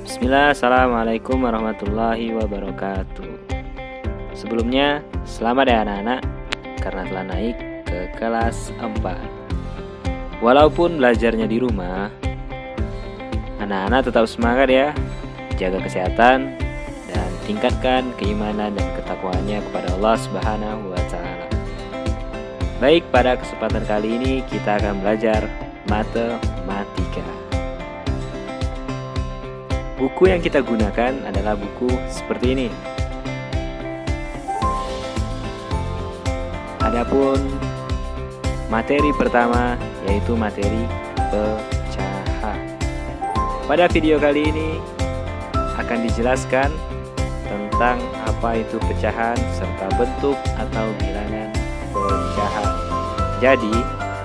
Bismillah, Assalamualaikum warahmatullahi wabarakatuh. Sebelumnya, selamat ya anak-anak karena telah naik ke kelas 4. Walaupun belajarnya di rumah, anak-anak tetap semangat ya. Jaga kesehatan dan tingkatkan keimanan dan ketakwaannya kepada Allah Subhanahu wa taala. Baik, pada kesempatan kali ini kita akan belajar matematika. Buku yang kita gunakan adalah buku seperti ini. Adapun materi pertama yaitu materi pecahan. Pada video kali ini akan dijelaskan tentang apa itu pecahan serta bentuk atau bilangan pecahan. Jadi,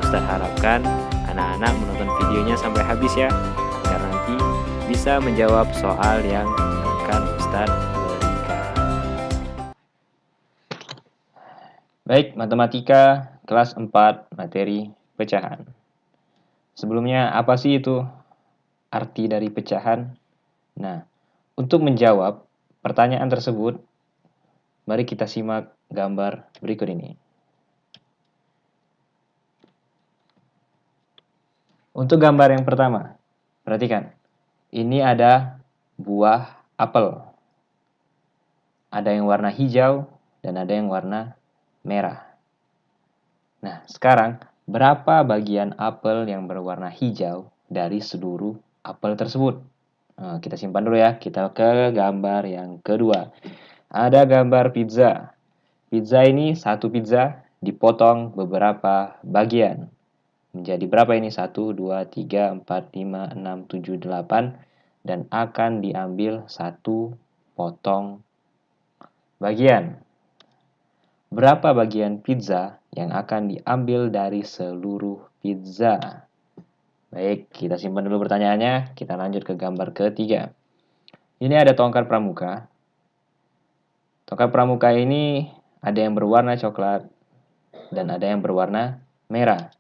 Ustaz harapkan anak-anak menonton videonya sampai habis ya, agar nanti bisa menjawab soal yang akan Ustaz berikan. Baik, matematika kelas 4 materi pecahan. Sebelumnya, apa sih itu arti dari pecahan? Nah, untuk menjawab pertanyaan tersebut, mari kita simak gambar berikut ini. Untuk gambar yang pertama, perhatikan. Ini ada buah apel. Ada yang warna hijau dan ada yang warna merah. Nah, sekarang berapa bagian apel yang berwarna hijau dari seluruh apel tersebut? Nah, kita simpan dulu ya. Kita ke gambar yang kedua. Ada gambar pizza. Pizza ini satu pizza dipotong beberapa bagian. Menjadi berapa ini? 1, 2, 3, 4, 5, 6, 7, 8. Dan akan diambil satu potong bagian. Berapa bagian pizza yang akan diambil dari seluruh pizza? Baik, kita simpan dulu pertanyaannya. Kita lanjut ke gambar ketiga. Ini ada tongkat pramuka. Tongkat pramuka ini ada yang berwarna coklat dan ada yang berwarna merah.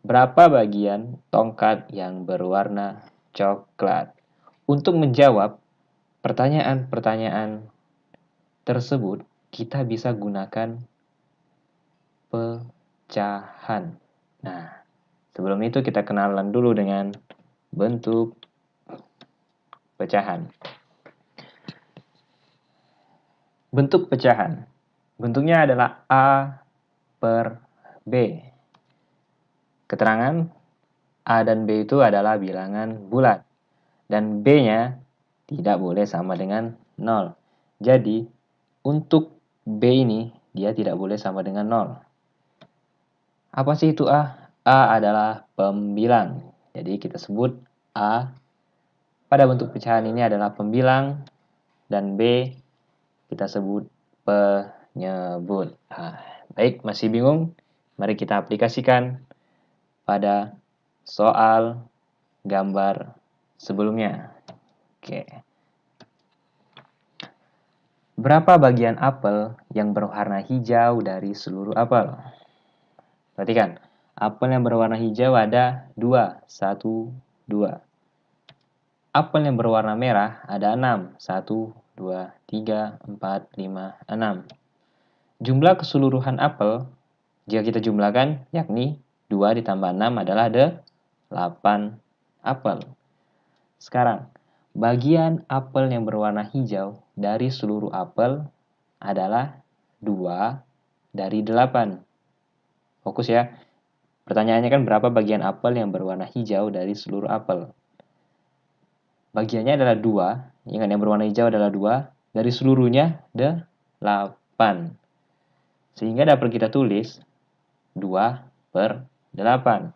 Berapa bagian tongkat yang berwarna coklat? Untuk menjawab pertanyaan-pertanyaan tersebut, kita bisa gunakan pecahan. Nah, sebelum itu kita kenalan dulu dengan bentuk pecahan. Bentuk pecahan. Bentuknya adalah A per B. Keterangan A dan B itu adalah bilangan bulat. Dan B-nya tidak boleh sama dengan 0. Jadi, untuk B ini, dia tidak boleh sama dengan 0. Apa sih itu A? A adalah pembilang. Jadi, kita sebut A pada bentuk pecahan ini adalah pembilang. Dan B, kita sebut penyebut. Baik, masih bingung? Mari kita aplikasikan pada soal gambar sebelumnya. Oke. Berapa bagian apel yang berwarna hijau dari seluruh apel? Perhatikan, apel yang berwarna hijau ada 2, 1, 2. Apel yang berwarna merah ada 6, 1, 2, 3, 4, 5, 6. Jumlah keseluruhan apel, jika kita jumlahkan, yakni 2 ditambah 6 adalah 8 apel. Sekarang, bagian apel yang berwarna hijau dari seluruh apel adalah 2 dari 8. Fokus ya. Pertanyaannya kan berapa bagian apel yang berwarna hijau dari seluruh apel? Bagiannya adalah 2. Ingat yang berwarna hijau adalah 2. Dari seluruhnya 8. Sehingga dapat kita tulis 2 per 8.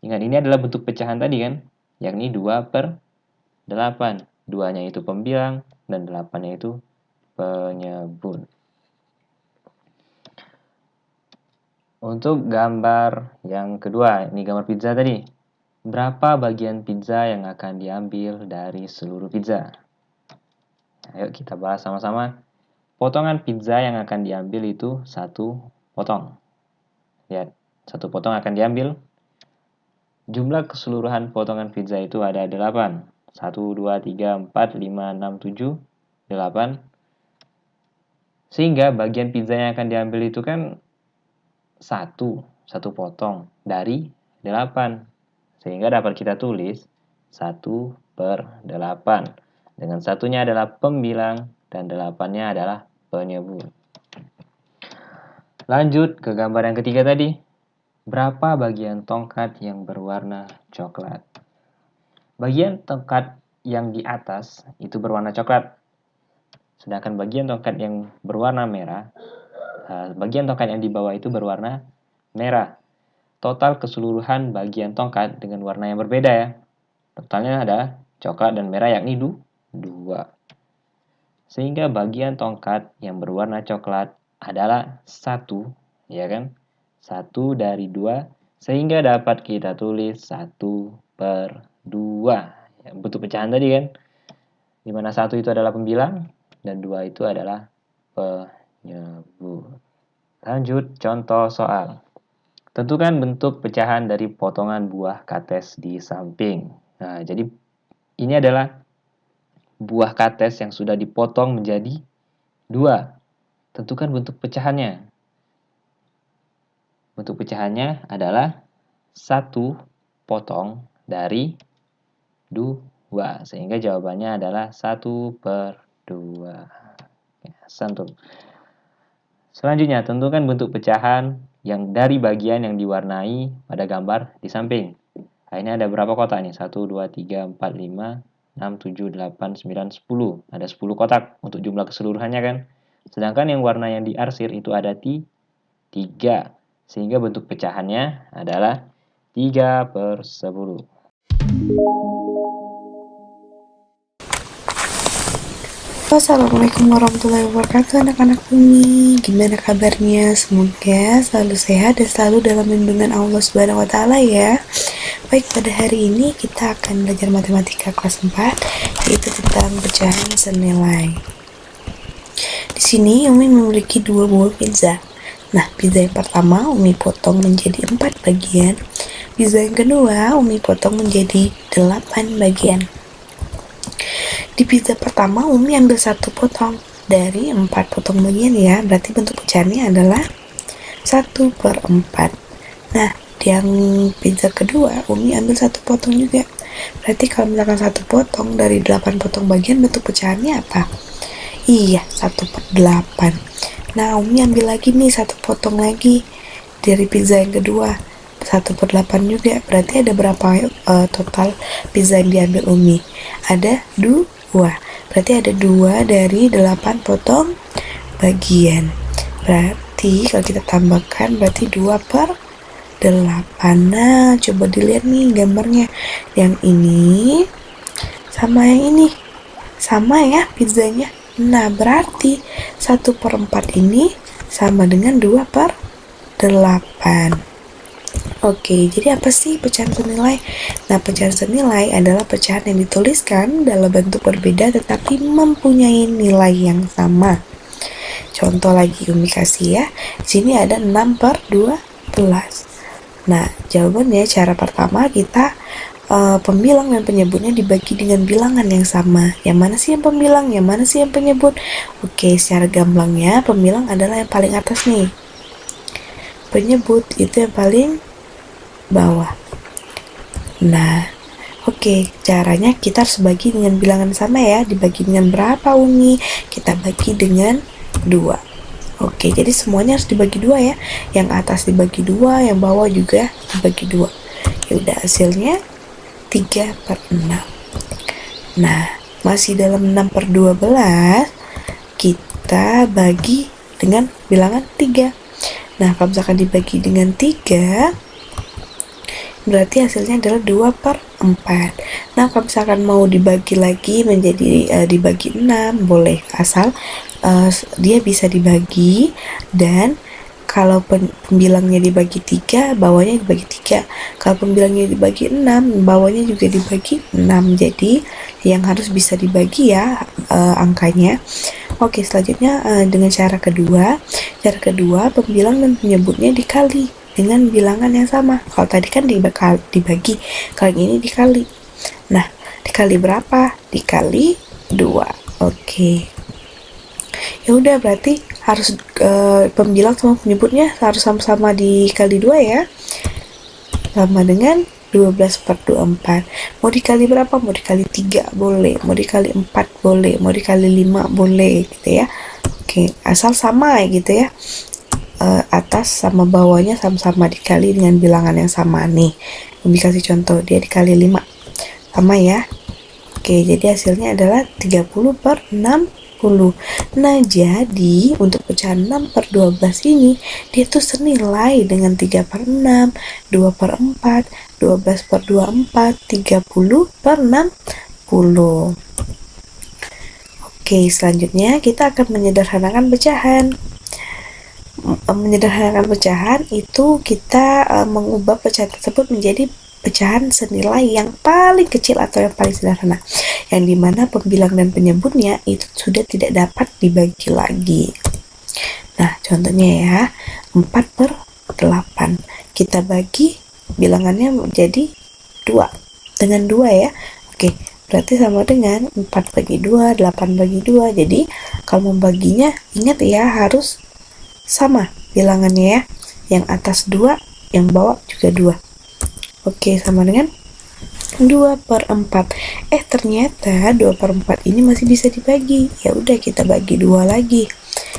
Ingat, ini adalah bentuk pecahan tadi kan, yakni 2 per 8. 2-nya itu pembilang, dan 8-nya itu penyebut. Untuk gambar yang kedua, ini gambar pizza tadi. Berapa bagian pizza yang akan diambil dari seluruh pizza? Ayo kita bahas sama-sama. Potongan pizza yang akan diambil itu 1 potong. Lihat, 1 potong akan diambil. Jumlah keseluruhan potongan pizza itu ada 8. 1, 2, 3, 4, 5, 6, 7, 8. Sehingga bagian pizza yang akan diambil itu kan satu potong dari 8. Sehingga dapat kita tulis 1/8. Dengan satunya adalah pembilang dan 8-nya adalah penyebut. Lanjut ke gambar yang ketiga tadi. Berapa bagian tongkat yang berwarna coklat? Bagian tongkat yang di atas itu berwarna coklat. Sedangkan bagian tongkat yang berwarna merah, bagian tongkat yang di bawah itu berwarna merah. Total keseluruhan bagian tongkat dengan warna yang berbeda ya. Totalnya ada coklat dan merah yakni 2. Sehingga bagian tongkat yang berwarna coklat adalah 1, ya kan? 1 dari 2, sehingga dapat kita tulis 1/2. Ya, bentuk pecahan tadi kan. Dimana 1 itu adalah pembilang dan 2 itu adalah penyebut. Lanjut contoh soal. Tentukan bentuk pecahan dari potongan buah kates di samping. Nah, jadi ini adalah buah kates yang sudah dipotong menjadi 2. Tentukan bentuk pecahannya. Bentuk pecahannya adalah 1 potong dari 2. Sehingga jawabannya adalah 1/2. Ya, santul. Selanjutnya, tentukan bentuk pecahan yang dari bagian yang diwarnai pada gambar di samping. Nah, ini ada berapa kotak nih? 1, 2, 3, 4, 5, 6, 7, 8, 9, 10. Ada 10 kotak untuk jumlah keseluruhannya kan. Sedangkan yang warna yang diarsir itu ada 3. Sehingga bentuk pecahannya adalah 3/10. Assalamualaikum warahmatullahi wabarakatuh anak-anak Bumi. Gimana kabarnya? Semoga selalu sehat dan selalu dalam lindungan Allah Subhanahu wa taala ya. Baik, pada hari ini kita akan belajar matematika kelas 4, yaitu tentang pecahan senilai. Di sini Umi memiliki 2 buah pizza. Nah, pizza yang pertama Umi potong menjadi 4 bagian. Pizza yang kedua Umi potong menjadi 8 bagian. Di pizza pertama Umi ambil 1 potong dari 4 potong bagian ya. Berarti bentuk pecahannya adalah 1/4. Nah, yang pizza kedua Umi ambil 1 potong juga. Berarti kalau misalkan 1 potong dari 8 potong bagian, bentuk pecahannya apa? Iya, 1/8. Nah, Umi ambil lagi nih 1 potong lagi dari pizza yang kedua, 1/8 juga. Berarti ada berapa total pizza yang diambil Umi? Ada 2. Berarti ada 2 dari 8 potong bagian. Berarti kalau kita tambahkan berarti 2/8. Nah, coba dilihat nih gambarnya. Yang ini sama yang ini. Sama ya pizzanya. Nah, berarti 1/4 ini sama dengan 2/8. Oke, jadi apa sih pecahan senilai? Nah, pecahan senilai adalah pecahan yang dituliskan dalam bentuk berbeda tetapi mempunyai nilai yang sama. Contoh lagi Umi kasih ya. Di sini ada 6/12. Nah, jawabannya cara pertama kita pembilang dan penyebutnya dibagi dengan bilangan yang sama. Yang mana sih yang pembilang, yang mana sih yang penyebut? Oke, secara gamblangnya pembilang adalah yang paling atas nih. Penyebut itu yang paling bawah. Nah, oke, caranya kita harus bagi dengan bilangan sama ya. Dibagi dengan berapa Umi? Kita bagi dengan 2. Oke, jadi semuanya harus dibagi 2 ya. Yang atas dibagi 2, yang bawah juga dibagi 2. Ya udah, hasilnya 3/6. Nah, masih dalam 6/12, kita bagi dengan bilangan 3. Nah, kalau misalkan dibagi dengan 3, berarti hasilnya adalah 2/4. Nah, kalau misalkan mau dibagi lagi menjadi dibagi 6, boleh. Asal dia bisa dibagi, dan kalau pembilangnya dibagi 3, bawahnya dibagi 3. Kalau pembilangnya dibagi 6, bawahnya juga dibagi 6. Jadi yang harus bisa dibagi ya angkanya. Oke, selanjutnya dengan cara kedua. Cara kedua, pembilang dan penyebutnya dikali dengan bilangan yang sama. Kalau tadi kan dibagi, kalau ini dikali. Nah, Dikali berapa? Dikali 2. Oke. Ya udah, berarti harus pembilang sama penyebutnya harus sama-sama dikali 2 ya. Sama dengan 12 per 24. Mau dikali berapa? Mau dikali 3 boleh, mau dikali 4 boleh, mau dikali 5 boleh gitu ya. Oke, asal sama gitu ya. Atas sama bawahnya sama-sama dikali dengan bilangan yang sama nih. Ini kasih contoh, dia dikali 5. Sama ya. Oke, jadi hasilnya adalah 30 per 60. Nah, jadi untuk pecahan 6 per 12 ini, dia tuh senilai dengan 3 per 6, 2 per 4, 12 per 24, 30 per 60. Oke, selanjutnya kita akan menyederhanakan pecahan. Menyederhanakan pecahan itu kita mengubah pecahan tersebut menjadi pecahan senilai yang paling kecil atau yang paling sederhana, yang dimana pembilang dan penyebutnya itu sudah tidak dapat dibagi lagi. Nah, contohnya ya, 4 per 8. Kita bagi bilangannya menjadi 2. Dengan 2 ya. Oke, berarti sama dengan 4 bagi 2, 8 bagi 2. Jadi, kalau membaginya, ingat ya, harus sama bilangannya ya. Yang atas 2, yang bawah juga 2. Oke, sama dengan 2 per 4. Ternyata 2 per 4 ini masih bisa dibagi. Ya udah, kita bagi 2 lagi.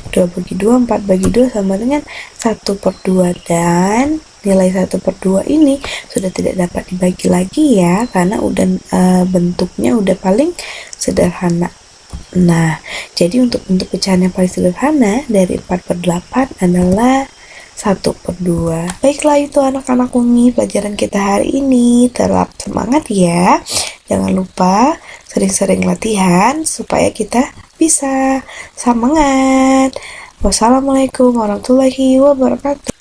2 bagi 2, 4 bagi 2 sama dengan 1 per 2. Dan nilai 1 per 2 ini sudah tidak dapat dibagi lagi ya, karena udah bentuknya udah paling sederhana. Nah, jadi untuk bentuk pecahan yang paling sederhana dari 4 per 8 adalah 1 per 2. Baiklah, itu anak-anak Umi pelajaran kita hari ini. Tetap semangat ya. Jangan lupa sering-sering latihan supaya kita bisa semangat. Wassalamualaikum warahmatullahi wabarakatuh.